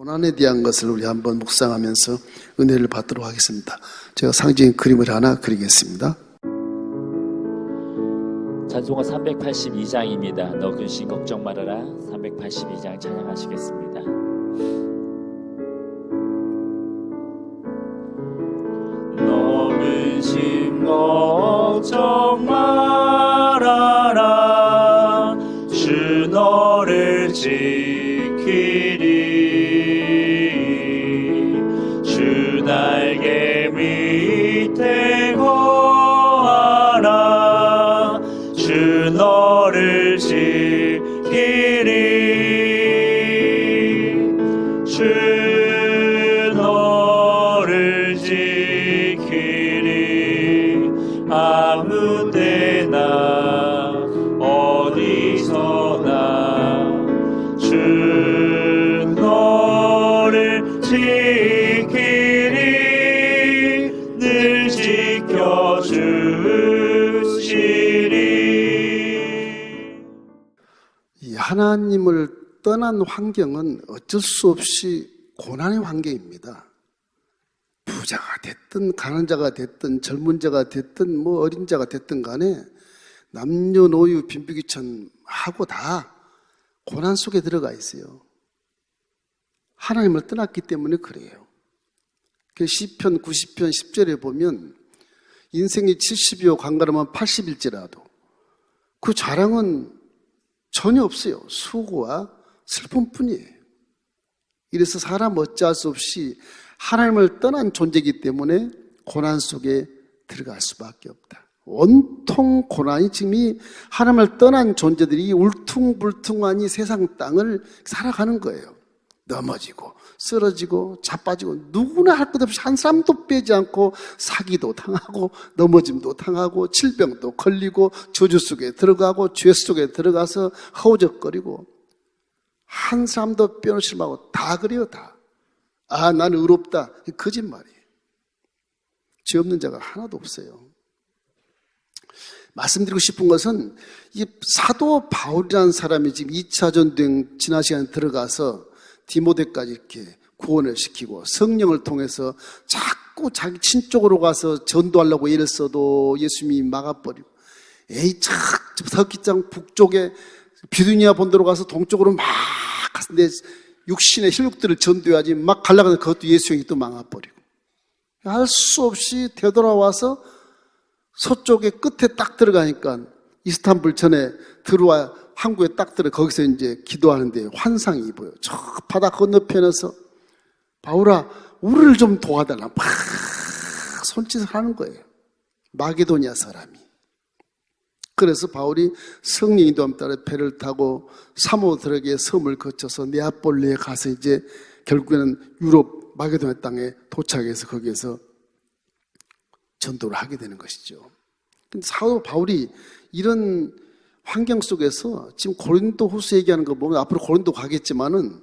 고난에 대한 것을 우리 한번 묵상하면서 은혜를 받도록 하겠습니다. 제가 상징 그림을 하나 그리겠습니다. 찬송가 382장입니다. 너 근심 걱정 말아라. 382장 찬양하시겠습니다. 너 근심 걱정 말아라. 주 너를 지키리. 주 날개 밑에 거하라. 주 너를 지키리. 주 너를 지키리. 아무 때나 어디서나 주 너를 지키리. 늘 지켜주시리. 이 하나님을 떠난 환경은 어쩔 수 없이 고난의 환경입니다. 부자가 됐든 가난자가 됐든 젊은 자가 됐든 뭐 어린 자가 됐든 간에 남녀노유 빈부귀천하고 다 고난 속에 들어가 있어요. 하나님을 떠났기 때문에 그래요. 그 시편 90편 10절에 보면 인생이 70이요 관가르면 80일지라도 그 자랑은 전혀 없어요. 수고와 슬픔뿐이에요. 이래서 사람 어찌할 수 없이 하나님을 떠난 존재이기 때문에 고난 속에 들어갈 수밖에 없다. 온통 고난이 지금 이 하나님을 떠난 존재들이 울퉁불퉁한 이 세상 땅을 살아가는 거예요. 넘어지고 쓰러지고 자빠지고 누구나 할 것 없이 한 사람도 빼지 않고 사기도 당하고 넘어짐도 당하고 질병도 걸리고 저주 속에 들어가고 죄 속에 들어가서 허우적거리고 한 사람도 빼놓지 말고 다 그래요. 다. 아, 나는 의롭다. 거짓말이에요. 죄 없는 자가 하나도 없어요. 말씀드리고 싶은 것은 이 사도 바울이라는 사람이 지금 2차 전쟁 지난 시간에 들어가서 디모데까지 이렇게 구원을 시키고 성령을 통해서 자꾸 자기 친쪽으로 가서 전도하려고 애를 써도 예수님이 막아버리고 서기장 북쪽에 비두니아 본도로 가서 동쪽으로 막 갔는데 육신의 혈육들을 전도해야지 막 가려고 하는데 그것도 예수님이 또 막아버리고 할 수 없이 되돌아와서 서쪽의 끝에 딱 들어가니까 이스탄불 전에 들어와 항구에 딱 들어 거기서 이제 기도하는데 환상이 보여. 저 바다 건너편에서 바울아 우리를 좀 도와달라 막 손짓을 하는 거예요. 마게도니아 사람이. 그래서 바울이 성령 인도함 따라 배를 타고 사모드락의 섬을 거쳐서 네아폴리에 가서 이제 결국에는 유럽 마게도니아 땅에 도착해서 거기에서 전도를 하게 되는 것이죠. 근데 사도 바울이 이런 환경 속에서 지금 고린도 후서 얘기하는 거 보면 앞으로 고린도 가겠지만은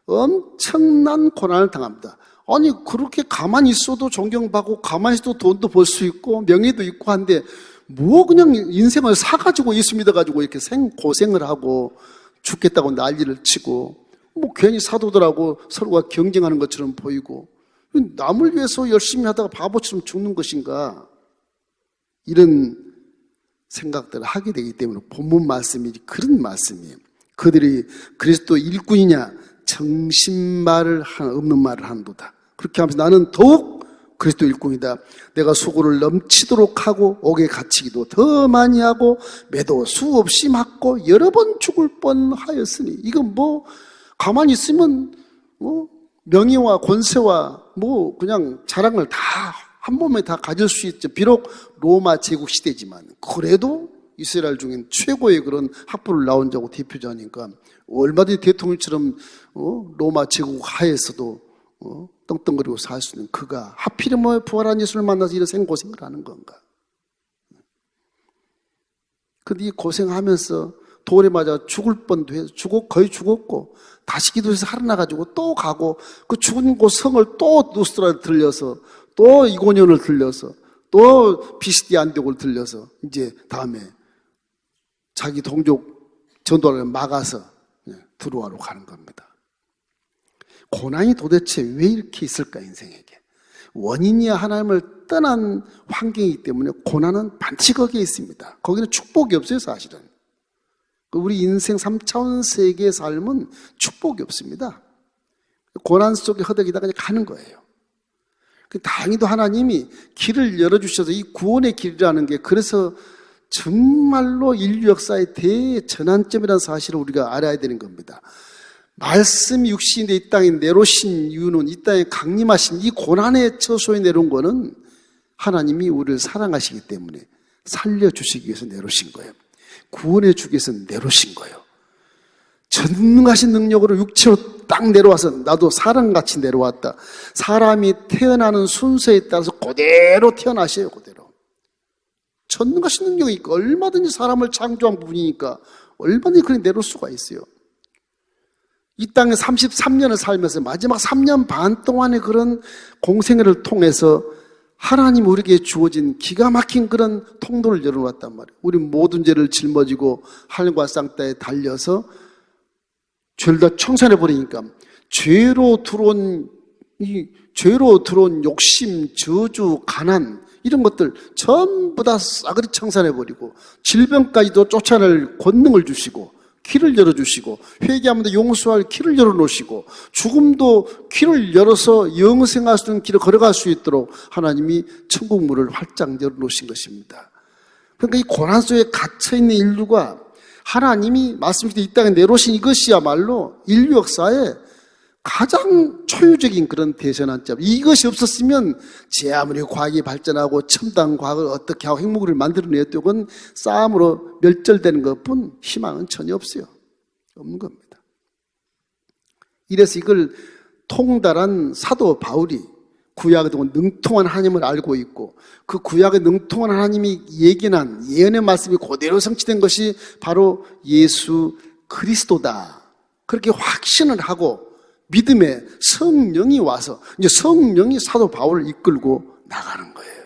엄청난 고난을 당합니다. 아니 그렇게 가만히 있어도 존경받고 가만히 있어도 돈도 벌 수 있고 명예도 있고 한데 뭐 그냥 인생을 사가지고 예수 믿어가지고 이렇게 고생을 하고 죽겠다고 난리를 치고 뭐 괜히 사도들하고 서로가 경쟁하는 것처럼 보이고 남을 위해서 열심히 하다가 바보처럼 죽는 것인가 이런 생각들을 하게 되기 때문에 본문 말씀이 그런 말씀이에요. 그들이 그리스도 일꾼이냐 정신말을 없는 말을 하는도다. 그렇게 하면서 나는 더욱 그리스도 일꾼이다. 내가 수고를 넘치도록 하고 옥에 갇히기도 더 많이 하고 매도 수없이 맞고 여러 번 죽을 뻔하였으니 이건 뭐 가만히 있으면 뭐 명예와 권세와 뭐 그냥 자랑을 다 한 몸에 다 가질 수 있죠. 비록 로마 제국 시대지만 그래도 이스라엘 중엔 최고의 그런 학부를 나온 자고 대표자니까 얼마든지 대통령처럼 로마 제국 하에서도 떵떵거리고 살 수 있는 그가 하필이면 뭐 부활한 예수를 만나서 이런 생고생을 하는 건가. 근데 이 고생하면서 돌에 맞아 죽을 뻔도 해서 거의 죽었고 다시 기도해서 살아나가지고 또 가고 그 죽은 곳 성을 또 누스트라를 들려서 또 이고년을 들려서 또 비시디 안디옥을 들려서 이제 다음에 자기 동족 전도를 막아서 들어와로 가는 겁니다. 고난이 도대체 왜 이렇게 있을까, 인생에게? 원인이야 하나님을 떠난 환경이기 때문에 고난은 반드시 거기에 있습니다. 거기는 축복이 없어요, 사실은. 우리 인생 3차원 세계의 삶은 축복이 없습니다. 고난 속에 허덕이다 그냥 가는 거예요. 다행히도 하나님이 길을 열어주셔서 이 구원의 길이라는 게 그래서 정말로 인류 역사의 대전환점이라는 사실을 우리가 알아야 되는 겁니다. 말씀이 육신인데 이 땅에 내려오신 이유는 이 땅에 강림하신 이 고난의 처소에 내려온 거는 하나님이 우리를 사랑하시기 때문에 살려주시기 위해서 내려오신 거예요. 구원해 주기 위해서 내려오신 거예요. 전능하신 능력으로 육체로 딱 내려와서 나도 사람같이 내려왔다. 사람이 태어나는 순서에 따라서 그대로 태어나셔요. 그대로. 전능하신 능력이 있고 얼마든지 사람을 창조한 분이니까 얼마든지 그렇게 내려올 수가 있어요. 이 땅에 33년을 살면서 마지막 3년 반 동안의 그런 공생애를 통해서 하나님 우리에게 주어진 기가 막힌 그런 통로를 열어놨단 말이에요. 우리 모든 죄를 짊어지고 하늘과 땅 땅에 달려서 죄를 다 청산해버리니까 죄로 들어온 욕심, 저주, 가난 이런 것들 전부 다 싸그리 청산해버리고 질병까지도 쫓아낼 권능을 주시고 길을 열어주시고 회개하면 용서할 길을 열어놓으시고 죽음도 길을 열어서 영생할 수 있는 길을 걸어갈 수 있도록 하나님이 천국 문을 활짝 열어놓으신 것입니다. 그러니까 이 고난 속에 갇혀있는 인류가 하나님이 말씀하신 이 땅에 내려오신 이것이야말로 인류 역사에 가장 초유적인 그런 대전환점. 이것이 없었으면 제 아무리 과학이 발전하고 첨단 과학을 어떻게 하고 핵무기를 만들어내도 그건 싸움으로 멸절되는 것뿐 희망은 전혀 없어요. 없는 겁니다. 이래서 이걸 통달한 사도 바울이 구약의 동안 능통한 하나님을 알고 있고 그 구약의 능통한 하나님이 예견한 예언의 말씀이 그대로 성취된 것이 바로 예수 그리스도다. 그렇게 확신을 하고 믿음에 성령이 와서 이제 성령이 사도 바울을 이끌고 나가는 거예요.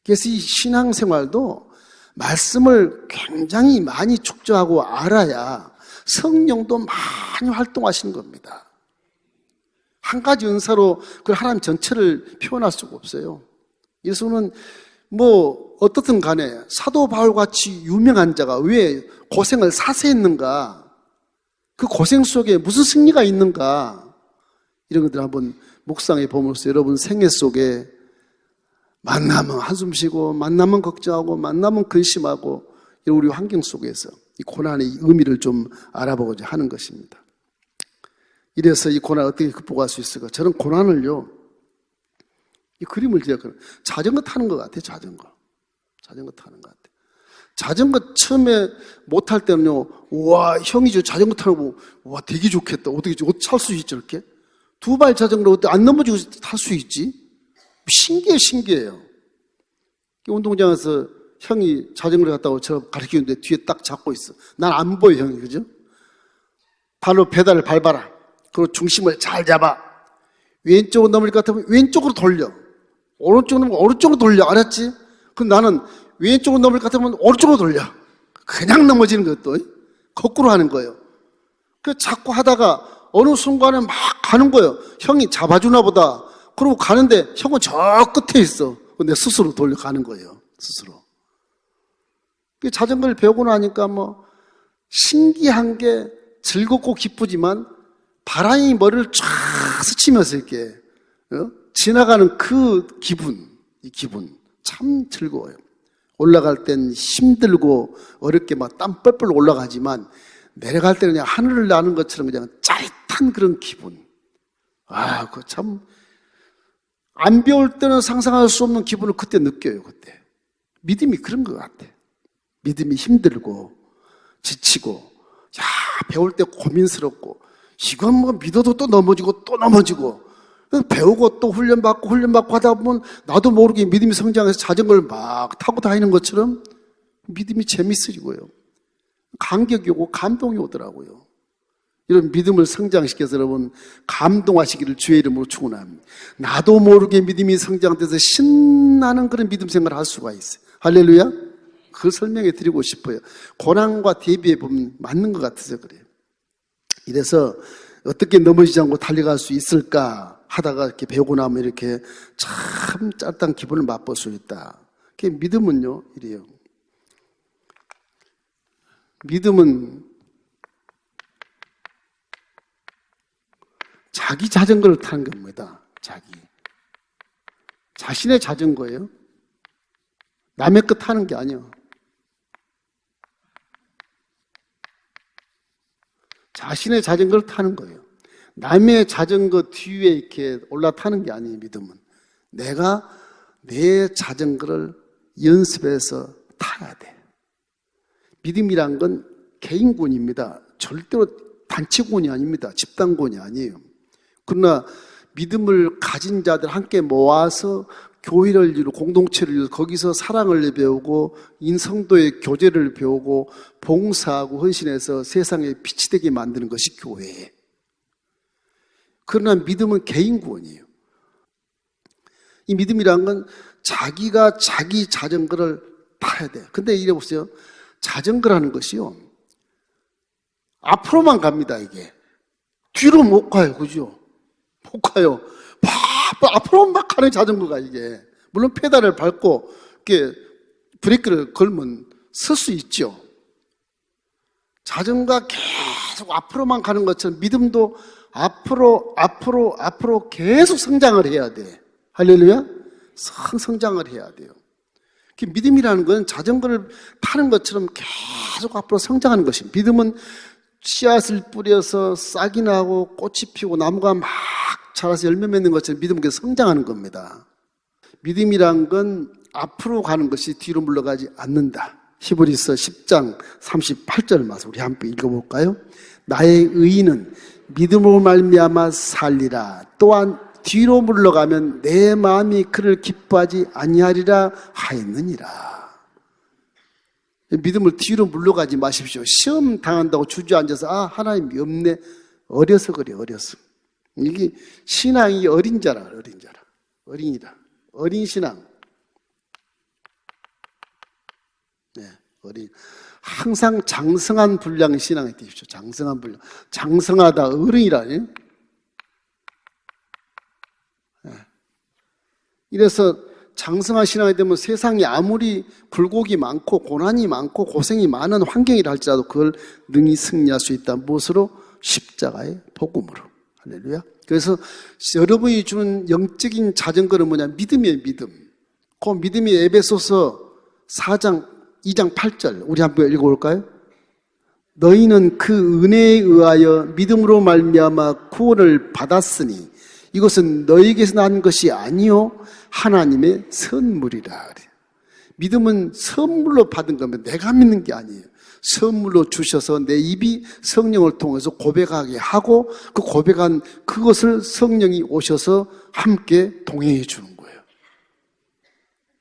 그래서 이 신앙생활도 말씀을 굉장히 많이 축적하고 알아야 성령도 많이 활동하시는 겁니다. 한 가지 은사로 그 하나님 전체를 표현할 수가 없어요. 예수는 어떻든 간에 사도 바울같이 유명한 자가 왜 고생을 사세했는가? 그 고생 속에 무슨 승리가 있는가? 이런 것들 한번 묵상해 보면서 여러분 생애 속에 만나면 한숨 쉬고 만나면 걱정하고 만나면 근심하고 이런 우리 환경 속에서 이 고난의 의미를 좀 알아보고자 하는 것입니다. 이래서 이 고난을 어떻게 극복할 수 있을까? 저는 고난을요, 이 그림을 제가 자전거 타는 것 같아요. 자전거 타는 것 같아요. 자전거 처음에 못 탈 때는요, 와, 형이 저 자전거 타고, 와, 되게 좋겠다. 어떻게 탈 수 있지, 이렇게? 두 발 자전거로 어떻게 안 넘어지고 탈 수 있지? 신기해요. 운동장에서 형이 자전거를 갖다가 저 가르치는데 뒤에 딱 잡고 있어. 난 안 보여, 형이, 그죠? 발로 페달을 밟아라. 그리고 중심을 잘 잡아. 왼쪽으로 넘을 것 같으면 왼쪽으로 돌려. 오른쪽으로 넘으면 오른쪽으로 돌려. 알았지? 그럼 나는 왼쪽으로 넘을 것 같으면 오른쪽으로 돌려. 그냥 넘어지는 것도 거꾸로 하는 거예요. 그래서 자꾸 하다가 어느 순간에 막 가는 거예요. 형이 잡아주나 보다. 그러고 가는데 형은 저 끝에 있어. 근데 스스로 돌려가는 거예요. 스스로. 자전거를 배우고 나니까 신기한 게 즐겁고 기쁘지만 바람이 머리를 쫙 스치면서 이렇게 지나가는 그 기분, 이 기분 참 즐거워요. 올라갈 땐 힘들고 어렵게 막 땀 뻘뻘 올라가지만 내려갈 때는 그냥 하늘을 나는 것처럼 그냥 짜릿한 그런 기분. 아, 그거 참 안 배울 때는 상상할 수 없는 기분을 그때 느껴요. 그때 믿음이 그런 것 같아. 믿음이 힘들고 지치고, 야, 배울 때 고민스럽고, 이건 믿어도 또 넘어지고 또 넘어지고, 배우고 또 훈련받고 하다 보면 나도 모르게 믿음이 성장해서 자전거를 막 타고 다니는 것처럼 믿음이 재밌어지고요. 감격이 오고 감동이 오더라고요. 이런 믿음을 성장시켜서 여러분 감동하시기를 주의 이름으로 축원합니다. 나도 모르게 믿음이 성장돼서 신나는 그런 믿음 생활을 할 수가 있어요. 할렐루야. 그걸 설명해 드리고 싶어요. 고난과 대비해 보면 맞는 것 같아서 그래요. 이래서 어떻게 넘어지지 않고 달려갈 수 있을까 하다가 이렇게 배우고 나면 이렇게 참 짜릿한 기분을 맛볼 수 있다. 그게 믿음은요, 이래요. 믿음은 자기 자전거를 타는 겁니다. 자신의 자전거예요. 남의 거 타는 게 아니에요. 자신의 자전거를 타는 거예요. 남의 자전거 뒤에 이렇게 올라타는 게 아니에요, 믿음은. 내가 내 자전거를 연습해서 타야 돼. 믿음이란 건 개인군입니다. 절대로 단체군이 아닙니다. 집단군이 아니에요. 그러나 믿음을 가진 자들 함께 모아서 교회를 이루고 공동체를 이루고 거기서 사랑을 배우고 인성도의 교제를 배우고 봉사하고 헌신해서 세상에 빛이 되게 만드는 것이 교회예요. 그러나 믿음은 개인구원이에요. 이 믿음이란 건 자기가 자기 자전거를 타야 돼. 근데 이래 보세요. 자전거라는 것이요, 앞으로만 갑니다. 이게 뒤로 못 가요. 그죠? 못 가요. 앞으로만 막 가는 자전거가 이게. 물론 페달을 밟고 이렇게 브레이크를 걸면 설 수 있죠. 자전거가 계속 앞으로만 가는 것처럼 믿음도 앞으로 계속 성장을 해야 돼. 할렐루야? 성장을 해야 돼요. 믿음이라는 건 자전거를 타는 것처럼 계속 앞으로 성장하는 것입니다. 믿음은 씨앗을 뿌려서 싹이 나고 꽃이 피고 나무가 막 자라서 열매 맺는 것처럼 믿음은 계속 성장하는 겁니다. 믿음이란 건 앞으로 가는 것이 뒤로 물러가지 않는다. 히브리서 10장 38절 말씀 우리 함께 읽어볼까요? 나의 의인은 믿음으로 말미암아 살리라. 또한 뒤로 물러가면 내 마음이 그를 기뻐하지 아니하리라 하였느니라. 믿음을 뒤로 물러가지 마십시오. 시험 당한다고 주저앉아서 하나님이 없네. 어려서 그래. 어려서. 이게 신앙이 어린 자라. 어린이라. 어린 신앙. 네, 어린. 항상 장성한 분량의 신앙이 되십시오. 장성한 분량. 장성하다 어른이라니. 네. 이래서 장성한 신앙이 되면 세상이 아무리 굴곡이 많고 고난이 많고 고생이 많은 환경이라 할지라도 그걸 능히 승리할 수 있다. 무엇으로? 십자가의 복음으로. 할렐루야. 그래서 여러분이 주는 영적인 자전거는 뭐냐? 믿음이에요, 믿음. 그 믿음이 에베소서 4장 2장 8절 우리 한번 읽어볼까요? 너희는 그 은혜에 의하여 믿음으로 말미암아 구원을 받았으니 이것은 너희에게서 난 것이 아니요 하나님의 선물이라. 믿음은 선물로 받은 겁니다. 내가 믿는 게 아니에요. 선물로 주셔서 내 입이 성령을 통해서 고백하게 하고 그 고백한 그것을 성령이 오셔서 함께 동행해 주는 거예요.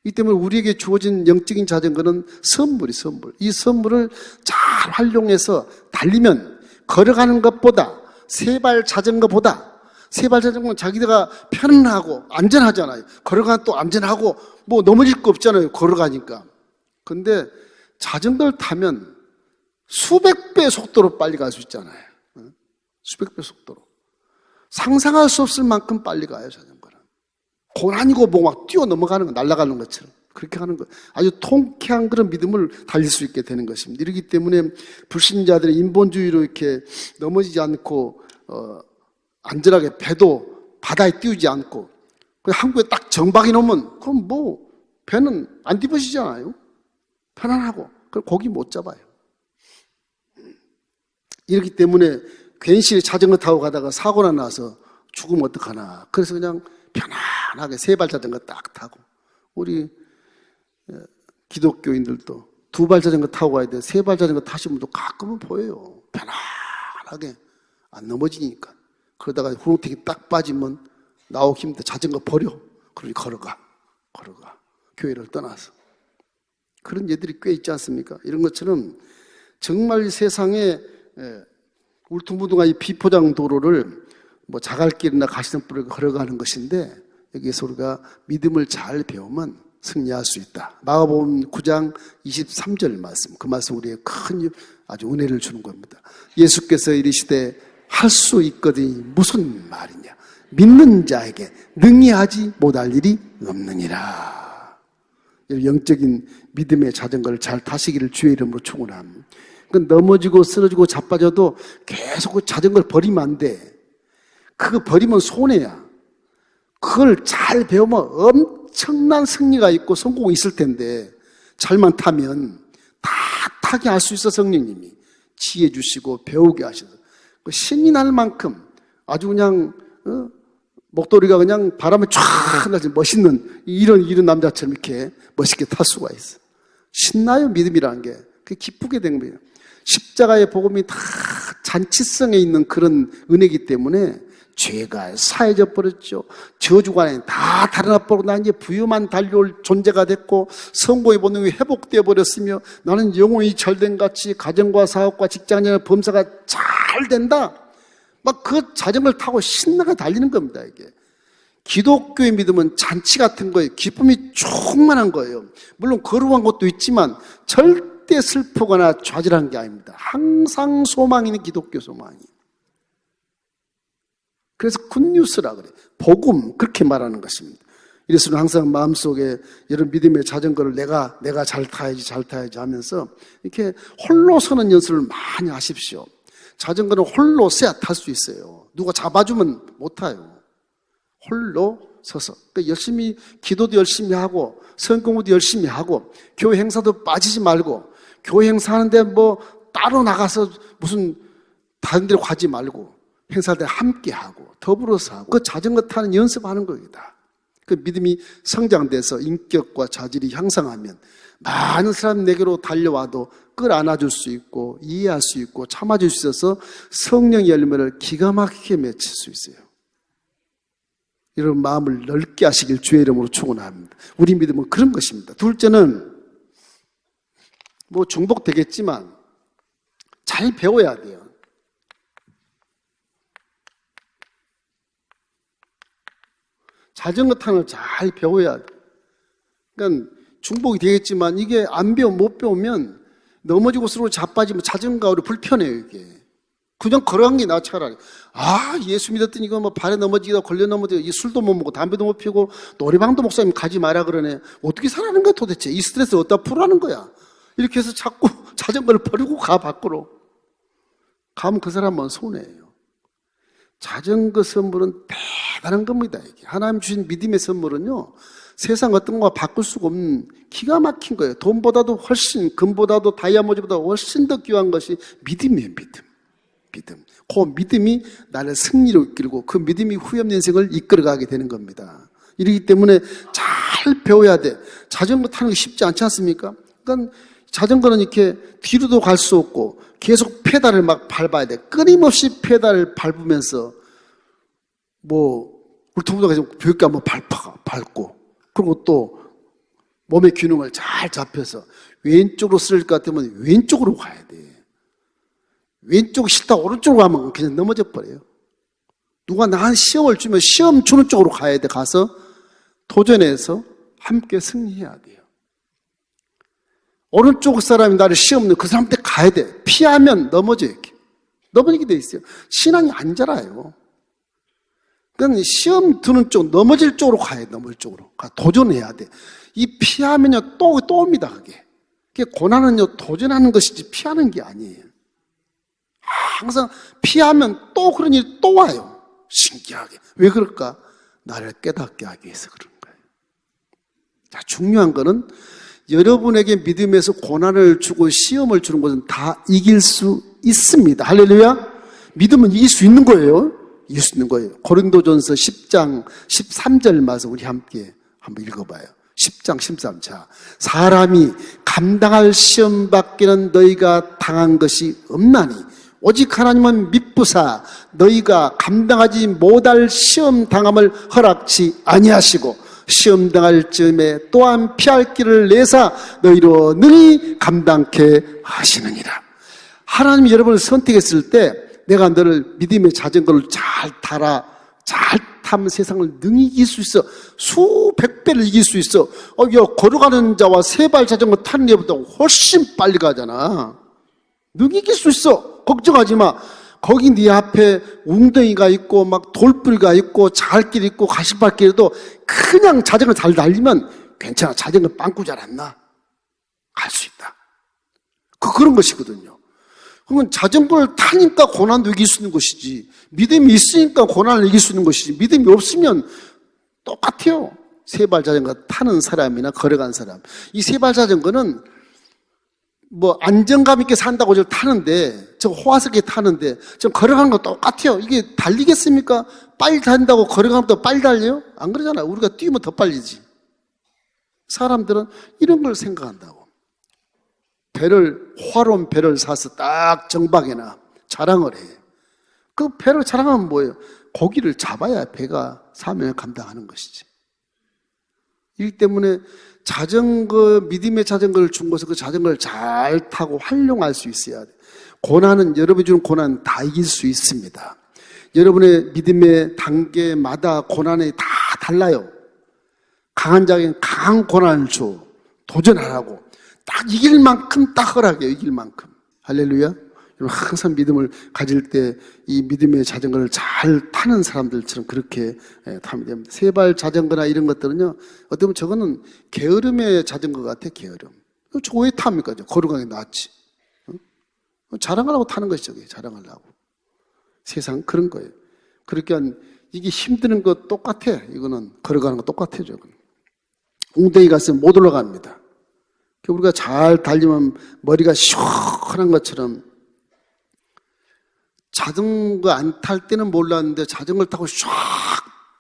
이 때문에 우리에게 주어진 영적인 자전거는 선물이 선물. 이 선물을 잘 활용해서 달리면 걸어가는 것보다 세발 자전거보다 세발 자전거는 자기가 편안하고 안전하잖아요. 걸어가면 또 안전하고 뭐 넘어질 거 없잖아요. 걸어가니까. 근데 자전거를 타면 수백 배 속도로 빨리 갈 수 있잖아요. 수백 배 속도로. 상상할 수 없을 만큼 빨리 가요, 자전거는. 고난이고 뭐 막 뛰어 넘어가는 거, 날아가는 것처럼. 그렇게 하는 거. 아주 통쾌한 그런 믿음을 달릴 수 있게 되는 것입니다. 이렇기 때문에 불신자들의 인본주의로 이렇게 넘어지지 않고, 안전하게 배도 바다에 띄우지 않고, 한국에 딱 정박해 놓으면, 그럼 뭐, 배는 안 뒤집어지잖아요. 편안하고. 그럼 고기 못 잡아요. 이렇기 때문에 괜시 자전거 타고 가다가 사고나 나서 죽으면 어떡하나. 그래서 그냥 편안하게 세발 자전거 딱 타고. 우리 기독교인들도 두발 자전거 타고 가야 돼. 세발 자전거 타시는 분도 가끔은 보여요. 편안하게 안 넘어지니까. 그러다가 후렁탱이 딱 빠지면 나오기 힘들어. 자전거 버려. 그러니 걸어가. 교회를 떠나서. 그런 예들이 꽤 있지 않습니까? 이런 것처럼 정말 세상에 울퉁불퉁한 이 비포장 도로를 뭐 자갈길이나 가시덤불을 걸어가는 것인데 여기에서 우리가 믿음을 잘 배우면 승리할 수 있다. 마가복음 9장 23절 말씀. 그 말씀 우리에게 큰 아주 은혜를 주는 겁니다. 예수께서 이르시되 할 수 있거든요. 무슨 말이냐. 믿는 자에게 능히 하지 못할 일이 없느니라. 영적인 믿음의 자전거를 잘 타시기를 주의 이름으로 축원합니다. 넘어지고 쓰러지고 자빠져도 계속 그 자전거를 버리면 안 돼. 그거 버리면 손해야. 그걸 잘 배우면 엄청난 승리가 있고 성공이 있을 텐데 잘만 타면 다 타게 할 수 있어. 성령님이 지혜 주시고 배우게 하셔서 신이 날 만큼 아주 그냥 목도리가 그냥 바람에 쫙 나지 멋있는 이런 남자처럼 이렇게 멋있게 탈 수가 있어. 신나요. 믿음이라는 게. 그게 기쁘게 된 거예요. 십자가의 복음이 다 잔치성에 있는 그런 은혜이기 때문에 죄가 사해져 버렸죠. 저주가 다 달아나버리고 나 이제 부유만 달려올 존재가 됐고 성공의 본능이 회복되어 버렸으며 나는 영혼이 잘된 같이 가정과 사업과 직장이나 범사가 잘 된다. 막 그 자전거를 타고 신나게 달리는 겁니다. 이게 기독교의 믿음은 잔치 같은 거예요. 기쁨이 충만한 거예요. 물론 거룩한 것도 있지만 절대 슬프거나 좌절한 게 아닙니다. 항상 소망이 있는 기독교 소망이. 그래서 굿뉴스라 그래요. 복음, 그렇게 말하는 것입니다. 이래서 항상 마음속에 이런 믿음의 자전거를 내가 잘 타야지 하면서 이렇게 홀로 서는 연습을 많이 하십시오. 자전거는 홀로 써야 탈 수 있어요. 누가 잡아주면 못 타요. 홀로 서서. 그러니까 열심히 기도도 열심히 하고 성공도 열심히 하고 교회 행사도 빠지지 말고 교회 행사하는데 뭐 따로 나가서 무슨 다른 데로 가지 말고 행사할 때 함께 하고 더불어서 하고 그 자전거 타는 연습하는 겁니다. 그 믿음이 성장돼서 인격과 자질이 향상하면 많은 사람 내게로 달려와도 끌어안아줄 수 있고 이해할 수 있고 참아줄 수 있어서 성령의 열매를 기가 막히게 맺힐 수 있어요. 이런 마음을 넓게 하시길 주의 이름으로 축원합니다. 우리 믿음은 그런 것입니다. 둘째는 뭐 중복되겠지만 잘 배워야 돼요. 자전거 타는 걸 잘 배워야 돼. 그러니까 중복이 되겠지만 이게 못 배우면 넘어지고 쓰러지고 자빠지면 자전거로 불편해요, 이게. 그냥 걸어간 게 나아 차라리. 예수 믿었더니 이거 뭐 발에 넘어지기도 걸려 넘어지고 술도 못 먹고 담배도 못 피우고 노래방도 목사님 가지 마라 그러네. 어떻게 살아는 거야 도대체? 이 스트레스를 어디다 풀라는 거야? 이렇게 해서 자꾸 자전거를 버리고 가 밖으로. 가면 그 사람은 손해예요. 자전거 선물은 대단한 겁니다. 이게. 하나님 주신 믿음의 선물은요. 세상 어떤 거와 바꿀 수가 없는 기가 막힌 거예요. 돈보다도 훨씬, 금보다도 다이아몬드보다 훨씬 더 귀한 것이 믿음이에요. 믿음. 그 믿음이 나를 승리로 이끌고 그 믿음이 후에 없는 인생을 이끌어가게 되는 겁니다. 이러기 때문에 잘 배워야 돼. 자전거 타는 게 쉽지 않지 않습니까? 그러니까 자전거는 이렇게 뒤로도 갈 수 없고 계속 페달을 막 밟아야 돼. 끊임없이 페달을 밟으면서 뭐 울퉁불퉁해서 벽에 한번 밟고 그리고 또 몸의 균형을 잘 잡혀서 왼쪽으로 쓸 것 같으면 왼쪽으로 가야 돼. 왼쪽 싫다 오른쪽으로 가면 그냥 넘어져 버려요. 누가 나한테 시험을 주면 시험 주는 쪽으로 가야 돼. 가서 도전해서 함께 승리해야 돼요. 오른쪽 사람이 나를 시험 넣는 그 사람한테 가야 돼. 피하면 넘어져요. 이렇게. 넘어지게 돼 있어요. 신앙이 안 자라요. 그러니까 시험 드는 쪽, 넘어질 쪽으로 가야 돼. 넘어질 쪽으로. 도전해야 돼. 이 피하면요, 또 옵니다, 그게. 고난은요, 도전하는 것이지 피하는 게 아니에요. 항상 피하면 또 그런 일이 또 와요. 신기하게. 왜 그럴까? 나를 깨닫게 하기 위해서 그런 거예요. 자, 중요한 거는 여러분에게 믿음에서 고난을 주고 시험을 주는 것은 다 이길 수 있습니다. 할렐루야. 믿음은 이길 수 있는 거예요. 이길 수 있는 거예요. 고린도전서 10장 13절 말씀 우리 함께 한번 읽어봐요. 10장 13절. 자, 사람이 감당할 시험 밖에는 너희가 당한 것이 없나니 오직 하나님은 미쁘사 너희가 감당하지 못할 시험 당함을 허락치 아니하시고 시험 당할 즈음에 또한 피할 길을 내사 너희로 능히 감당케 하시느니라. 하나님이 여러분을 선택했을 때 내가 너를 믿음의 자전거를 잘 타면 세상을 능히 이길 수 있어. 수백 배를 이길 수 있어. 걸어가는 자와 세발 자전거 타는 애보다 훨씬 빨리 가잖아. 능히 이길 수 있어. 걱정하지 마. 거기 네 앞에 웅덩이가 있고 막 돌뿌리가 있고 잘길 있고 가시밭길에도 그냥 자전거 잘 달리면 괜찮아. 자전거 빵꾸 잘 안 나. 갈 수 있다. 그런 것이거든요. 그러면 자전거를 타니까 고난도 이길 수 있는 것이지, 믿음이 있으니까 고난을 이길 수 있는 것이지, 믿음이 없으면 똑같아요. 세발 자전거 타는 사람이나 걸어간 사람. 이 세발 자전거는 뭐 안정감 있게 산다고 저 타는데, 저 호화스럽게 타는데, 저 걸어가는 거 똑같아요. 이게 달리겠습니까? 빨리 달린다고 걸어가면 더 빨리 달려요? 안 그러잖아요. 우리가 뛰면 더 빨리지. 사람들은 이런 걸 생각한다고. 화로운 배를 사서 딱 정박에나 자랑을 해. 그 배를 자랑하면 뭐예요? 고기를 잡아야 배가 사명을 감당하는 것이지. 이 때문에 믿음의 자전거를 준 것은 그 자전거를 잘 타고 활용할 수 있어야 돼. 여러분이 주는 고난 다 이길 수 있습니다. 여러분의 믿음의 단계마다 고난이 다 달라요. 강한 자에게는 강한 고난을 줘. 도전하라고. 딱 이길 만큼 딱 허락해요. 이길 만큼. 할렐루야. 여러분 항상 믿음을 가질 때 이 믿음의 자전거를 잘 타는 사람들처럼 그렇게 타면 됩니다. 세발 자전거나 이런 것들은요, 어떻게 보면 저거는 게으름의 자전거 같아. 게으름. 저거 왜 탑니까? 걸어가기 낫지. 자랑하려고 타는 것이죠. 자랑하려고. 세상 그런 거예요. 그러니까 이게 힘드는 거 똑같아. 이거는 걸어가는 거 똑같아요. 저거는. 웅덩이 갔으면 못 올라갑니다. 우리가 잘 달리면 머리가 시원한 것처럼, 자전거 안 탈 때는 몰랐는데 자전거를 타고 쫙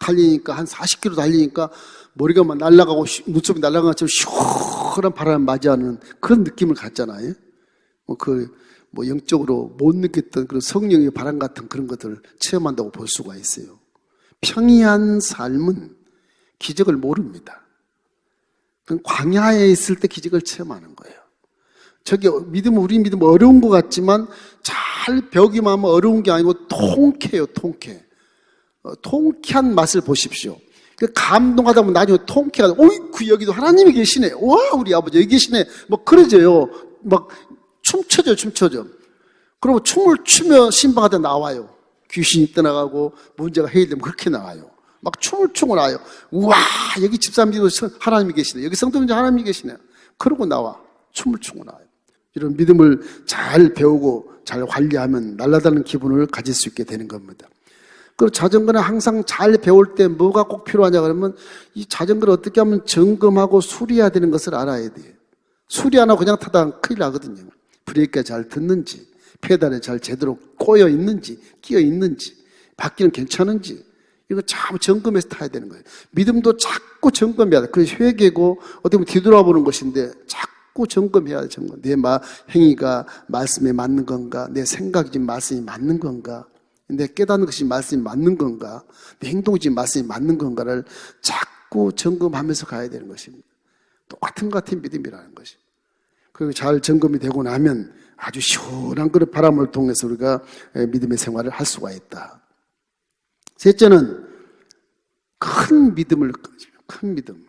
달리니까, 한 40km 달리니까 머리가 막 날아가고 눈썹이 날아가는 것처럼 시원한 바람을 맞이하는 그런 느낌을 갖잖아요. 영적으로 못 느꼈던 그런 성령의 바람 같은 그런 것들을 체험한다고 볼 수가 있어요. 평이한 삶은 기적을 모릅니다. 광야에 있을 때 기적을 체험하는 거예요. 우리 믿음 어려운 것 같지만 잘 배우기만 하면 어려운 게 아니고 통쾌해요, 통쾌. 통쾌한 맛을 보십시오. 감동하다 보면 나중에 통쾌하다. 여기도 하나님이 계시네. 와, 우리 아버지 여기 계시네. 그러져요. 춤춰져. 그리고 춤을 추며 신방하다 나와요. 귀신이 떠나가고 문제가 해결되면 그렇게 나와요. 춤을 추고 나와요. 우와, 여기 집사님도 하나님이 계시네. 여기 성도님도 하나님이 계시네. 그러고 나와. 춤을 추고 나와요. 이런 믿음을 잘 배우고 잘 관리하면 날아다니는 기분을 가질 수 있게 되는 겁니다. 그리고 자전거는 항상 잘 배울 때 뭐가 꼭 필요하냐 그러면, 이 자전거를 어떻게 하면 점검하고 수리해야 되는 것을 알아야 돼요. 수리 안 하고 그냥 타다 큰일 나거든요. 브레이크가 잘 듣는지, 페달에 잘 제대로 꼬여 있는지, 끼어 있는지, 바퀴는 괜찮은지, 이거 참 점검해서 타야 되는 거예요. 믿음도 자꾸 점검해야 돼. 그게 회개고 어떻게 보면 뒤돌아보는 것인데 자꾸 점검해야 돼. 내 행위가 말씀에 맞는 건가? 내 생각이 지금 말씀이 맞는 건가? 내 깨닫는 것이 말씀이 맞는 건가? 내 행동이 지금 말씀이 맞는 건가를 자꾸 점검하면서 가야 되는 것입니다. 똑같은 것 같은 믿음이라는 것이. 그리고 잘 점검이 되고 나면 아주 시원한 그런 바람을 통해서 우리가 믿음의 생활을 할 수가 있다. 셋째는 큰 믿음을 가지고, 큰 믿음.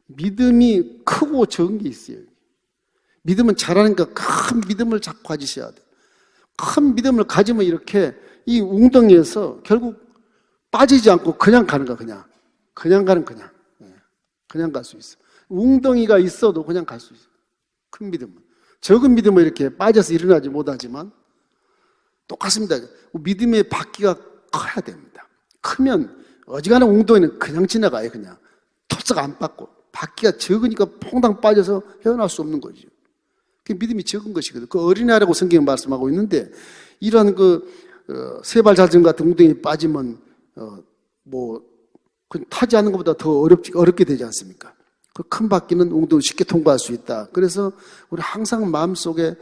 믿음이 크고 적은 게 있어요. 믿음은 잘하니까 큰 믿음을 자꾸 가지셔야 돼요. 큰 믿음을 가지면 이렇게 이 웅덩이에서 결국 빠지지 않고 그냥 가는 거야. 그냥 갈 수 있어. 웅덩이가 있어도 그냥 갈 수 있어. 큰 믿음은. 적은 믿음은 이렇게 빠져서 일어나지 못하지만 똑같습니다. 믿음의 바퀴가 커야 됩니다. 크면 어지간한 웅덩이는 그냥 지나가요. 그냥 톱삭 안 받고. 바퀴가 적으니까 퐁당 빠져서 헤어날 수 없는 거죠. 그게 믿음이 적은 것이거든요. 그 어린아이라고 성경이 말씀하고 있는데, 이런 세발 자전거 같은 웅덩이에 빠지면 타지 않는 것보다 더 어렵게 되지 않습니까? 그 큰 바퀴는 웅덩이 쉽게 통과할 수 있다. 그래서 우리 항상 마음속에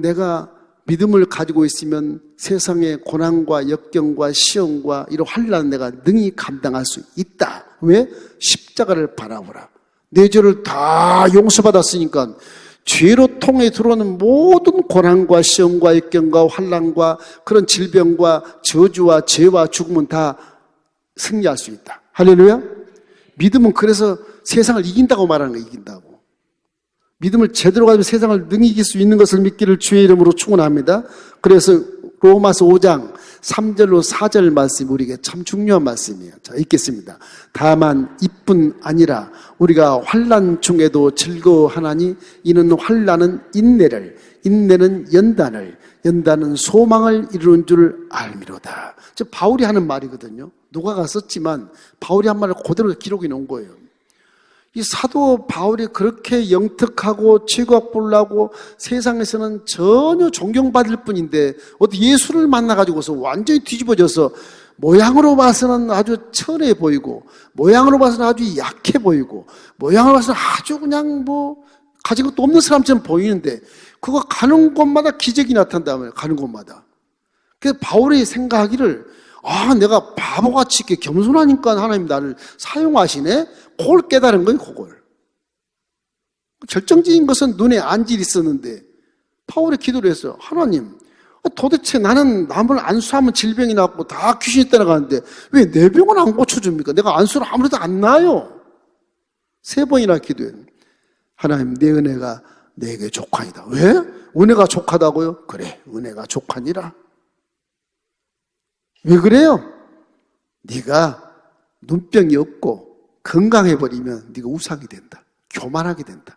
내가 믿음을 가지고 있으면 세상의 고난과 역경과 시험과 이런 환난 내가 능히 감당할 수 있다. 왜? 십자가를 바라보라. 내 죄를 다 용서받았으니까 죄로 통해 들어오는 모든 고난과 시험과 역경과 환난과 그런 질병과 저주와 죄와 죽음은 다 승리할 수 있다. 할렐루야. 믿음은 그래서 세상을 이긴다고 말하는 거예요. 이긴다고. 믿음을 제대로 가지고 세상을 능히 이길 수 있는 것을 믿기를 주의 이름으로 축원합니다. 그래서 로마서 5장 3절로 4절 말씀이 우리에게 참 중요한 말씀이에요. 자, 읽겠습니다. 다만 이뿐 아니라 우리가 환난 중에도 즐거워하나니 이는 환난은 인내를, 인내는 연단을, 연단은 소망을 이루는 줄 알미로다. 저 바울이 하는 말이거든요. 누가가 썼지만 바울이 한 말을 그대로 기록해 놓은 거예요. 이 사도 바울이 그렇게 영특하고 최고학벌나고 세상에서는 전혀 존경받을 뿐인데 어디 예수를 만나가지고서 완전히 뒤집어져서 모양으로 봐서는 아주 천해 보이고 모양으로 봐서는 아주 약해 보이고 모양으로 봐서는 아주 그냥 뭐 가진 것도 없는 사람처럼 보이는데 그거 가는 곳마다 기적이 나타난다면 가는 곳마다. 그래서 바울이 생각하기를 내가 바보같이 이렇게 겸손하니까 하나님 나를 사용하시네? 그걸 깨달은 거예요, 그걸. 결정적인 것은 눈에 안질이 있었는데, 바울이 기도를 했어요. 하나님, 도대체 나는 남을 안수하면 질병이 낫고 다 귀신이 따라가는데, 왜 내 병은 안 고쳐줍니까? 내가 안수를 아무래도 안 나요. 3번이나 기도해요. 하나님, 내 은혜가 내게 족하니다. 왜? 은혜가 족하다고요? 그래, 은혜가 족하니라. 왜 그래요? 네가 눈병이 없고 건강해버리면 네가 우상이 된다. 교만하게 된다.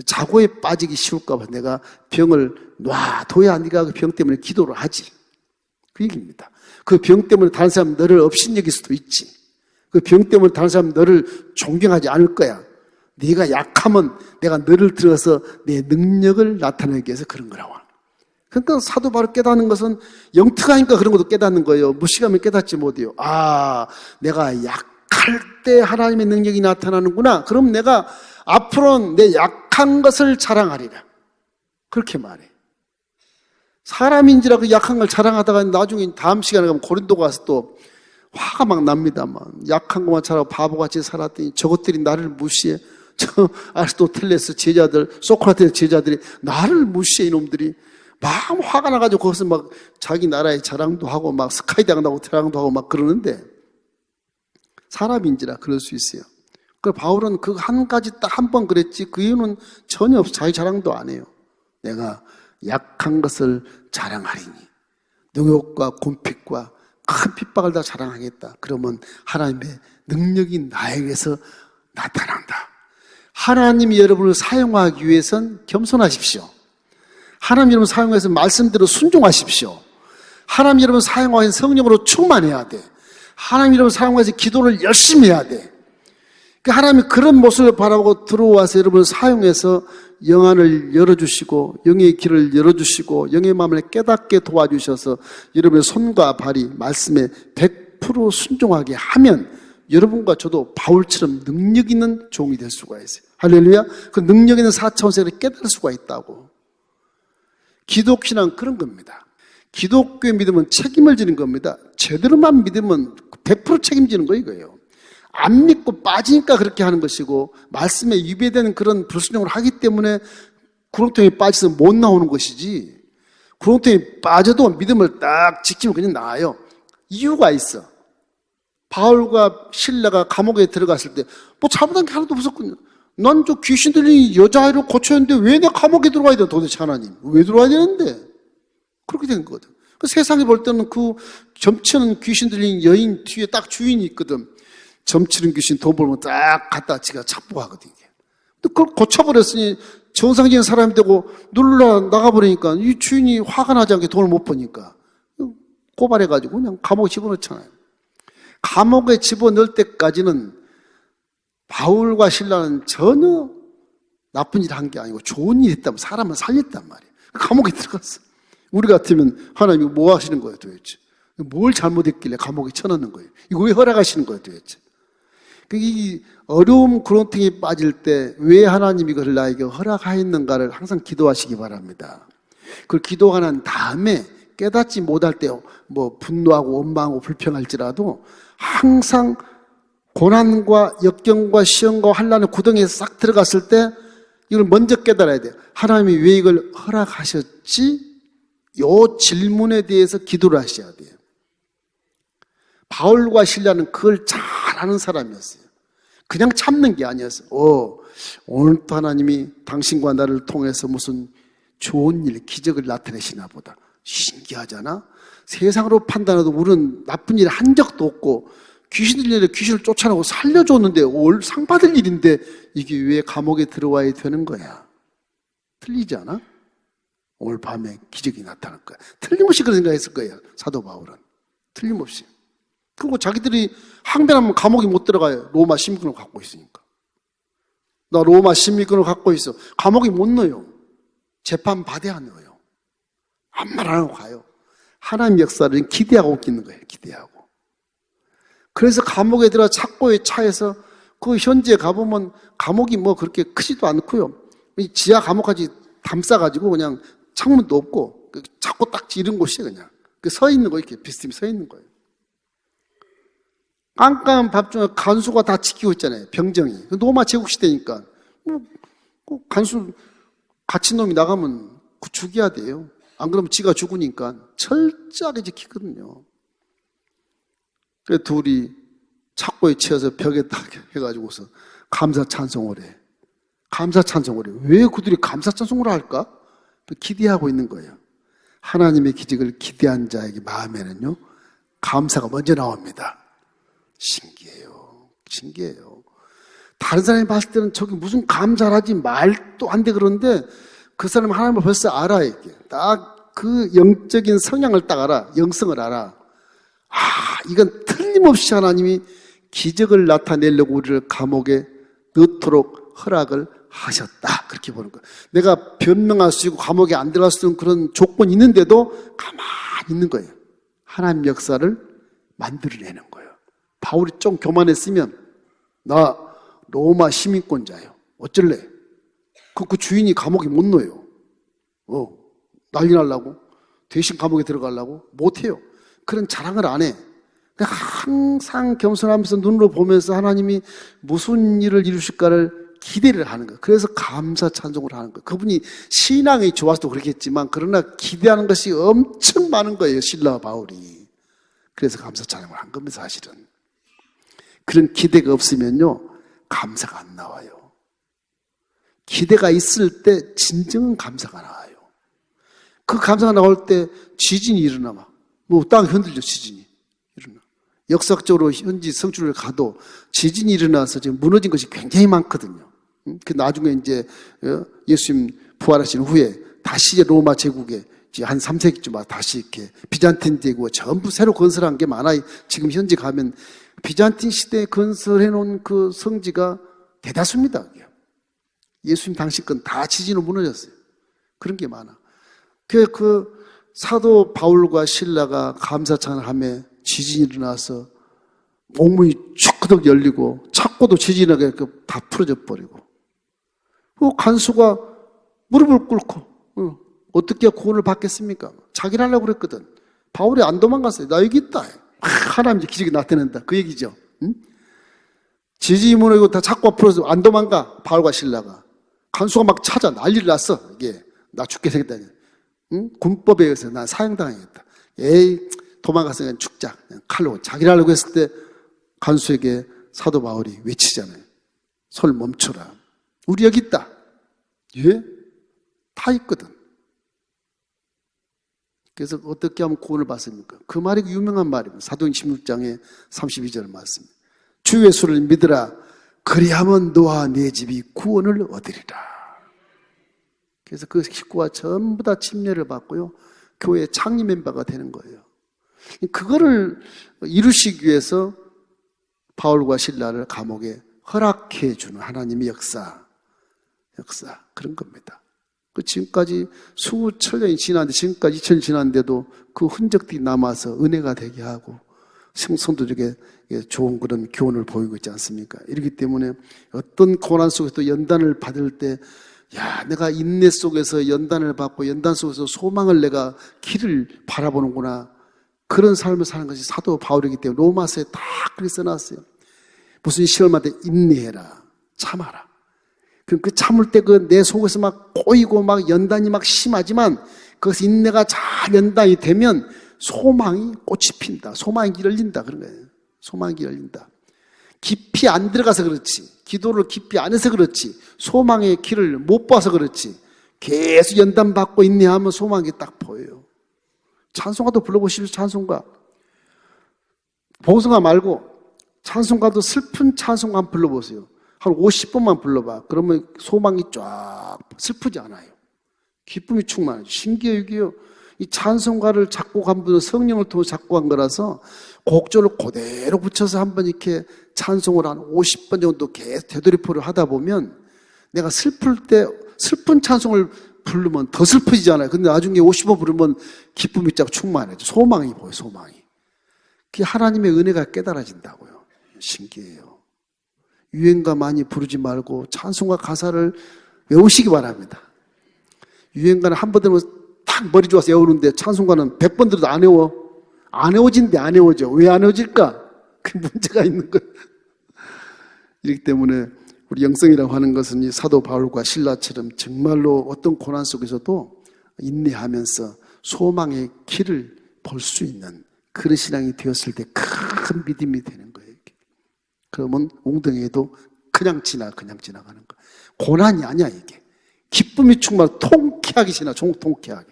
자고에 빠지기 쉬울까 봐 내가 병을 놔둬야 네가 그 병 때문에 기도를 하지. 그 얘기입니다. 그 병 때문에 다른 사람 너를 업신여길 수도 있지. 그 병 때문에 다른 사람 너를 존경하지 않을 거야. 네가 약하면 내가 너를 들어서 내 능력을 나타내기 위해서 그런 거라고. 그러니까 사도 바울 깨닫는 것은 영특하니까 그런 것도 깨닫는 거예요. 무식하면 깨닫지 못해요. 내가 약할 때 하나님의 능력이 나타나는구나. 그럼 내가 앞으로는 내 약한 것을 자랑하리라. 그렇게 말해. 사람인지라 그 약한 걸 자랑하다가 나중에 다음 시간에 가면 고린도 가서 또 화가 막 납니다. 약한 것만 잘하고 바보같이 살았더니 저것들이 나를 무시해. 저 아리스토텔레스 제자들, 소크라테스 제자들이 나를 무시해, 이놈들이. 막 화가 나가지고 거기서 막 자기 나라의 자랑도 하고 막 스카이다이빙도 하고 자랑도 하고 막 그러는데 사람인지라 그럴 수 있어요. 그 바울은 그 한 가지 딱 한 번 그랬지 그 이유는 전혀 없어. 자기 자랑도 안 해요. 내가 약한 것을 자랑하리니 능욕과 곤핍과 큰 핍박을 다 자랑하겠다. 그러면 하나님의 능력이 나에게서 나타난다. 하나님이 여러분을 사용하기 위해선 겸손하십시오. 하나님 여러분 사용해서 말씀대로 순종하십시오. 하나님 여러분 사용하신 성령으로 충만해야 돼. 하나님 여러분 사용해서 기도를 열심히 해야 돼. 하나님이 그런 모습을 바라보고 들어와서 여러분을 사용해서 영안을 열어주시고 영의 길을 열어주시고 영의 마음을 깨닫게 도와주셔서 여러분의 손과 발이 말씀에 100% 순종하게 하면 여러분과 저도 바울처럼 능력 있는 종이 될 수가 있어요. 할렐루야. 그 능력 있는 4차원 세계를 깨달을 수가 있다고. 기독신앙은 그런 겁니다. 기독교의 믿음은 책임을 지는 겁니다. 제대로만 믿으면 100% 책임지는 거 이거예요. 안 믿고 빠지니까 그렇게 하는 것이고 말씀에 위배되는 그런 불순종을 하기 때문에 구렁텅이에 빠져서 못 나오는 것이지 구렁텅이에 빠져도 믿음을 딱 지키면 그냥 나아요. 이유가 있어. 바울과 실라가 감옥에 들어갔을 때 뭐 잘못한 게 하나도 없었거든요. 난 저 귀신들이 여자아이를 고쳤는데 왜 내 감옥에 들어가야 돼 도대체 하나님. 왜 들어가야 되는데. 그렇게 된 거거든. 그 세상에 볼 때는 그 점치는 귀신 들린 여인 뒤에 딱 주인이 있거든. 점치는 귀신 돈 벌면 딱 갖다 지가 잡고하거든. 근데 그걸 고쳐버렸으니 정상적인 사람이 되고 눌러 나가버리니까 이 주인이 화가 나지 않게 돈을 못 버니까 고발해가지고 그냥 감옥에 집어넣잖아요. 감옥에 집어넣을 때까지는 바울과 실라는 전혀 나쁜 일 한 게 아니고 좋은 일 했다면 사람을 살렸단 말이에요. 감옥에 들어갔어. 우리 같으면 하나님이 뭐 하시는 거예요 도대체? 뭘 잘못했길래 감옥에 쳐넣는 거예요? 이거 왜 허락하시는 거예요 도대체? 이 어려움 구렁텅이에 빠질 때 왜 하나님이 이걸 나에게 허락하였는가를 항상 기도하시기 바랍니다. 그걸 기도가 난 다음에 깨닫지 못할 때 뭐 분노하고 원망하고 불평할지라도 항상 고난과 역경과 시험과 환난의 구덩이에 싹 들어갔을 때 이걸 먼저 깨달아야 돼요. 하나님이 왜 이걸 허락하셨지? 이 질문에 대해서 기도를 하셔야 돼요. 바울과 실라는 그걸 잘 아는 사람이었어요. 그냥 참는 게 아니었어. 오늘 또 하나님이 당신과 나를 통해서 무슨 좋은 일, 기적을 나타내시나 보다. 신기하잖아? 세상으로 판단해도 우리는 나쁜 일 한 적도 없고 귀신 들리는데 귀신을 쫓아내고 살려줬는데 상 받을 일인데 이게 왜 감옥에 들어와야 되는 거야? 틀리지 않아? 오늘 밤에 기적이 나타날 거야. 틀림없이 그런 생각했을 거예요. 사도 바울은. 틀림없이. 그리고 자기들이 항변하면 감옥에 못 들어가요. 로마 시민권을 갖고 있으니까. 나 로마 시민권을 갖고 있어. 감옥에 못 넣어요. 재판 받아야 넣어요. 아무 말 안 하고 가요. 하나님 역사를 기대하고 있는 거예요. 기대하고. 그래서 감옥에 들어 착고의 차에서 그 현지에 가보면 감옥이 뭐 그렇게 크지도 않고요. 지하 감옥까지 담싸가지고 그냥 창문도 없고 자꾸 딱 이런 곳이에요. 그냥 서 있는 거 이렇게 비스듬히 서 있는 거예요. 깜깜한 밤 중에 간수가 다 지키고 있잖아요. 병정이. 로마 제국 시대니까 간수 갇힌 놈이 나가면 죽여야 돼요. 안 그러면 지가 죽으니까 철저하게 지키거든요. 그래서 둘이 착고에 치여서 벽에 딱 해가지고서 감사 찬송을 해. 감사 찬송을 해. 왜 그들이 감사 찬송을 할까? 기대하고 있는 거예요. 하나님의 기적을 기대한 자에게 마음에는요, 감사가 먼저 나옵니다. 신기해요. 신기해요. 다른 사람이 봤을 때는 저기 무슨 감사를 하지 말도 안 돼 그러는데 그 사람은 하나님을 벌써 알아요. 이렇게. 딱 그 영적인 성향을 딱 알아. 영성을 알아. 이건 틀림없이 하나님이 기적을 나타내려고 우리를 감옥에 넣도록 허락을 하셨다. 그렇게 보는 거예요. 내가 변명할 수 있고 감옥에 안 들어갈 수 있는 그런 조건이 있는데도 가만히 있는 거예요. 하나님 역사를 만들어내는 거예요. 바울이 좀 교만했으면 나 로마 시민권자예요. 어쩔래? 그 주인이 감옥에 못 넣어요. 난리 날라고? 대신 감옥에 들어가려고? 못해요. 그런 자랑을 안 해. 항상 겸손하면서 눈으로 보면서 하나님이 무슨 일을 이루실까를 기대를 하는 거예요. 그래서 감사 찬송을 하는 거예요. 그분이 신앙이 좋아서도 그렇겠지만 그러나 기대하는 것이 엄청 많은 거예요. 실라와 바울이. 그래서 감사 찬송을 한 겁니다. 사실은. 그런 기대가 없으면요, 감사가 안 나와요. 기대가 있을 때 진정한 감사가 나와요. 그 감사가 나올 때 지진이 일어나 막. 땅 흔들려, 지진이 일어나. 역사적으로 현지 성주를 가도 지진이 일어나서 지금 무너진 것이 굉장히 많거든요. 그 나중에 이제 예수님 부활하신 후에 다시 이제 로마 제국에 이제 한 3세기쯤 다시 이렇게 비잔틴 제국 전부 새로 건설한 게 많아요. 지금 현지 가면 비잔틴 시대에 건설해 놓은 그 성지가 대다수입니다. 예수님 당시 건 다 지진으로 무너졌어요. 그런 게 많아. 그 사도 바울과 실라가 감사찬을 하며 지진이 일어나서 옥문이 쭉 열리고 창고도 지진하게 다 풀어져 버리고 간수가 무릎을 꿇고 어떻게 구원을 받겠습니까? 자기를 하려고 그랬거든. 바울이 안 도망갔어요. 나 여기 있다. 하나님 기적이 나타낸다. 그 얘기죠. 응? 지진이 무너지고 다 창고가 풀어서 안 도망가. 바울과 실라가. 간수가 막 찾아 난리를 났어. 이게 나 죽게 생겼다. 응? 군법에 의해서 난 사형당하겠다. 도망가서 그냥 죽자. 그냥 칼로 자기를 하려고 했을 때 간수에게 사도 바울이 외치잖아요. 손을 멈춰라. 우리 여기 있다. 예? 다 있거든. 그래서 어떻게 하면 구원을 받습니까? 그 말이 유명한 말입니다. 사도행 16장의 32절 말씀. 주 예수를 믿으라. 그리하면 너와 네 집이 구원을 얻으리라. 그래서 그 식구가 전부 다 침례를 받고요. 교회 창립 멤버가 되는 거예요. 그거를 이루시기 위해서 바울과 실라를 감옥에 허락해 주는 하나님의 역사 그런 겁니다. 그 지금까지 수천 년이 지났는데 지금까지 2000년 지났는데도 그 흔적들이 남아서 은혜가 되게 하고 성도들에게 좋은 그런 교훈을 보이고 있지 않습니까? 이렇기 때문에 어떤 고난 속에서 연단을 받을 때 내가 인내 속에서 연단을 받고 연단 속에서 소망을 내가 길을 바라보는구나. 그런 삶을 사는 것이 사도 바울이기 때문에 로마서에 다 그렇게 써놨어요. 무슨 시험할 때 인내해라. 참아라. 그럼 그 참을 때 그 내 속에서 막 꼬이고 막 연단이 막 심하지만 그것이 인내가 잘 연단이 되면 소망이 꽃이 핀다. 소망이 열린다. 그런 거예요. 소망이 열린다. 깊이 안 들어가서 그렇지, 기도를 깊이 안 해서 그렇지, 소망의 길을 못 봐서 그렇지, 계속 연단받고 인내하면 소망이 딱 보여요. 찬송가도 불러보시죠. 찬송가. 보성가 말고 찬송가도 슬픈 찬송가 한번 불러보세요. 한 50번만 불러봐. 그러면 소망이 쫙 슬프지 않아요. 기쁨이 충만하죠. 신기해요. 이게요. 이 찬송가를 작곡한 분은 성령을 통해 작곡한 거라서 곡조를 그대로 붙여서 한번 이렇게 찬송을 한 50번 정도 계속 되돌이표를 하다 보면 내가 슬플 때 슬픈 찬송을 부르면 더 슬퍼지잖아요. 근데 나중에 50번 부르면 기쁨이 쫙 충만해져. 소망이 보여요. 소망이. 그게 하나님의 은혜가 깨달아진다고요. 신기해요. 유행가 많이 부르지 말고 찬송가 가사를 외우시기 바랍니다. 유행가는 한 번 들으면 딱 머리 좋아서 외우는데 찬송가는 100번 들어도 안 외워. 안 외워진대 안 외워져. 왜 안 외워질까? 그 문제가 있는 거예요. 이렇기 때문에 우리 영성이라고 하는 것은 이 사도 바울과 신라처럼 정말로 어떤 고난 속에서도 인내하면서 소망의 길을 볼 수 있는 그런 신앙이 되었을 때 큰 믿음이 되는 거예요. 그러면 웅덩이에도 그냥 지나가는 거. 고난이 아니야 이게. 기쁨이 충만, 통쾌하게 지나, 통쾌하게.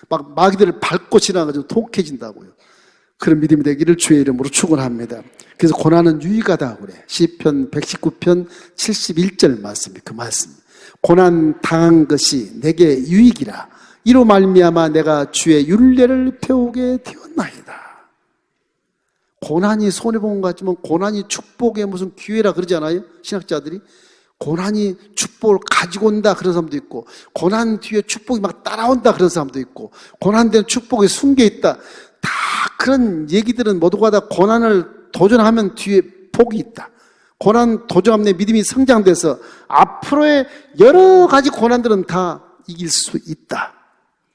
막 마귀들을 밟고 지나가지고 통쾌해진다고요. 그런 믿음이 되기를 주의 이름으로 축원합니다. 그래서 고난은 유익하다고 그래. 시편 119편 71절 말씀이 그 말씀. 고난 당한 것이 내게 유익이라. 이로 말미암아 내가 주의 율례를 배우게 되었나이다. 고난이 손해본 것 같지만 고난이 축복의 무슨 기회라 그러지 않아요? 신학자들이. 고난이 축복을 가지고 온다 그런 사람도 있고, 고난 뒤에 축복이 막 따라온다 그런 사람도 있고, 고난된 축복이 숨겨 있다. 다 그런 얘기들은 모두가 다 고난을 도전하면 뒤에 복이 있다. 고난 도전하면 내 믿음이 성장돼서 앞으로의 여러 가지 고난들은 다 이길 수 있다.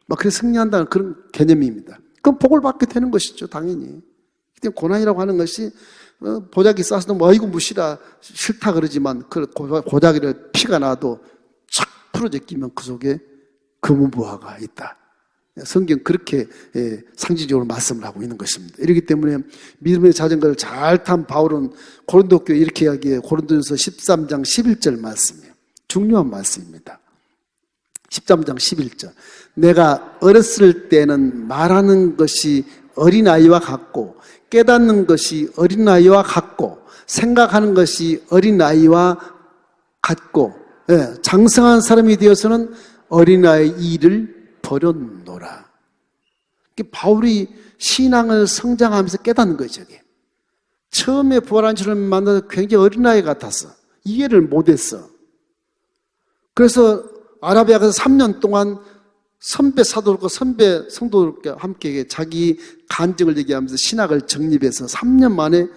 막 그래서 승리한다는 그런 개념입니다. 그럼 복을 받게 되는 것이죠, 당연히. 고난이라고 하는 것이 보자기 싸서도 뭐 이거 무시라 싫다 그러지만 그 고자기를 피가 나도 착 풀어져 끼면 그 속에 금은보화가 있다. 성경 그렇게 상징적으로 말씀을 하고 있는 것입니다. 이렇기 때문에 믿음의 자전거를 잘 탄 바울은 고린도 교회 이렇게 이야기해요. 고린도전서 13장 11절 말씀이에요. 중요한 말씀입니다. 13장 11절. 내가 어렸을 때는 말하는 것이 어린아이와 같고 깨닫는 것이 어린아이와 같고 생각하는 것이 어린아이와 같고 장성한 사람이 되어서는 어린아이 일을 버렸노라. 바울이 신앙을 성장하면서 깨닫는 거죠. 저게. 처음에 부활한 주를 만나서 굉장히 어린아이 같았어. 이해를 못했어. 그래서 아라비아 가서 3년 동안 선배 사도들과 선배 성도들과 함께 자기 간증을 얘기하면서 신학을 정립해서 3년 만에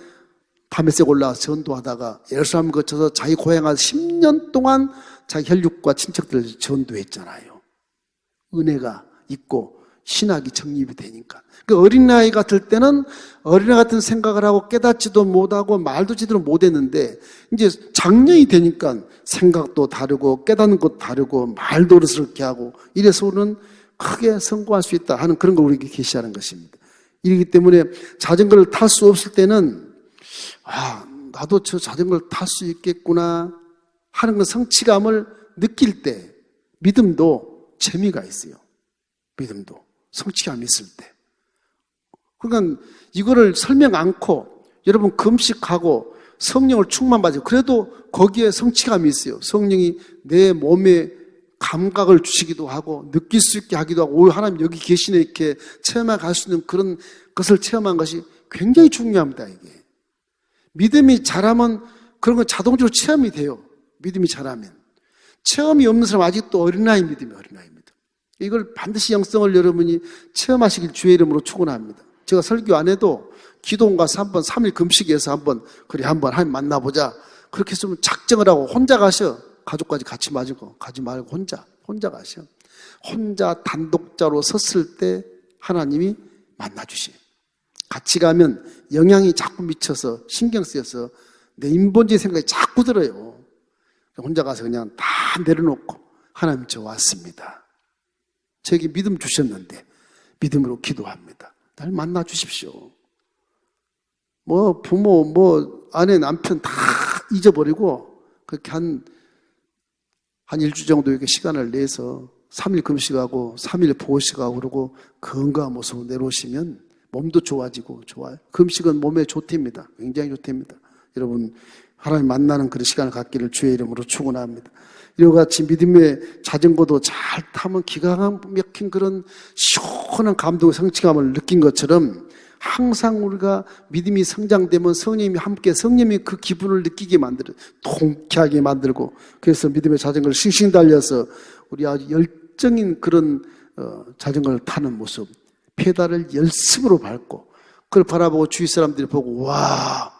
다메섹 올라와서 전도하다가 예루살렘 거쳐서 자기 고향 가서 10년 동안 자기 혈육과 친척들 전도했잖아요. 은혜가 있고 신학이 정립이 되니까. 그 어린아이 같을 때는 어린아이 같은 생각을 하고 깨닫지도 못하고 말도 제대로 못했는데 이제 장년이 되니까 생각도 다르고 깨닫는 것도 다르고 말도 어른스럽게 하고 이래서는 크게 성공할 수 있다 하는 그런 걸 우리에게 계시하는 것입니다. 이렇기 때문에 자전거를 탈 수 없을 때는 나도 저 자전거를 탈 수 있겠구나 하는 그 성취감을 느낄 때 믿음도 재미가 있어요. 믿음도 성취감이 있을 때. 그러니까 이거를 설명 않고 여러분 금식하고 성령을 충만받아요. 그래도 거기에 성취감이 있어요. 성령이 내 몸에 감각을 주시기도 하고 느낄 수 있게 하기도 하고 오 하나님 여기 계시네 이렇게 체험해 갈 수 있는 그런 것을 체험한 것이 굉장히 중요합니다. 이게 믿음이 잘하면 그런 건 자동적으로 체험이 돼요. 믿음이 잘하면. 체험이 없는 사람 아직도 어린아이 믿음이에요. 어린아이 믿음. 이걸 반드시 영성을 여러분이 체험하시길 주의 이름으로 축원합니다. 제가 설교 안 해도 기도원 가서 한번 3일 금식해서 한번 하나님 만나보자. 그렇게 했으면 작정을 하고 혼자 가셔. 가족까지 같이 맞고 가지 말고 혼자 가셔. 혼자 단독자로 섰을 때 하나님이 만나주시. 같이 가면 영향이 자꾸 미쳐서 신경 쓰여서 내 인본주의 생각이 자꾸 들어요. 혼자 가서 그냥 다 내려놓고 하나님 저 왔습니다. 저에게 믿음 주셨는데 믿음으로 기도합니다. 날 만나 주십시오. 뭐 부모, 뭐 아내, 남편 다 잊어버리고 그렇게 한 일주 정도 이렇게 시간을 내서 3일 금식하고 3일 보호식하고 그러고 건강한 모습으로 내려오시면 몸도 좋아지고 좋아요. 금식은 몸에 좋답니다. 굉장히 좋답니다. 여러분 하나님 만나는 그런 시간을 갖기를 주의 이름으로 축원합니다. 이와 같이 믿음의 자전거도 잘 타면 기가 막힌 그런 시원한 감동의 성취감을 느낀 것처럼 항상 우리가 믿음이 성장되면 성령님이 함께 성령님이 그 기분을 느끼게 만들어요. 통쾌하게 만들고 그래서 믿음의 자전거를 싱싱 달려서 우리 아주 열정인 그런 자전거를 타는 모습 페달을 열심으로 밟고 그걸 바라보고 주위 사람들이 보고 와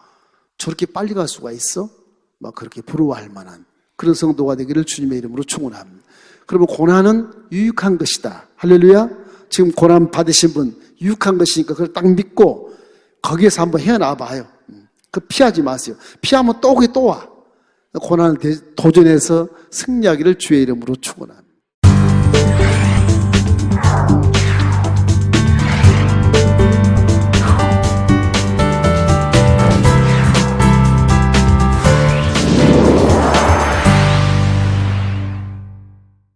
저렇게 빨리 갈 수가 있어? 막 그렇게 부러워할 만한 그런 성도가 되기를 주님의 이름으로 축원합니다. 그러면 고난은 유익한 것이다. 할렐루야. 지금 고난 받으신 분 유익한 것이니까 그걸 딱 믿고 거기에서 한번 헤어나 봐요. 그 피하지 마세요. 피하면 또 그게 또 와. 고난을 도전해서 승리하기를 주의 이름으로 축원합니다.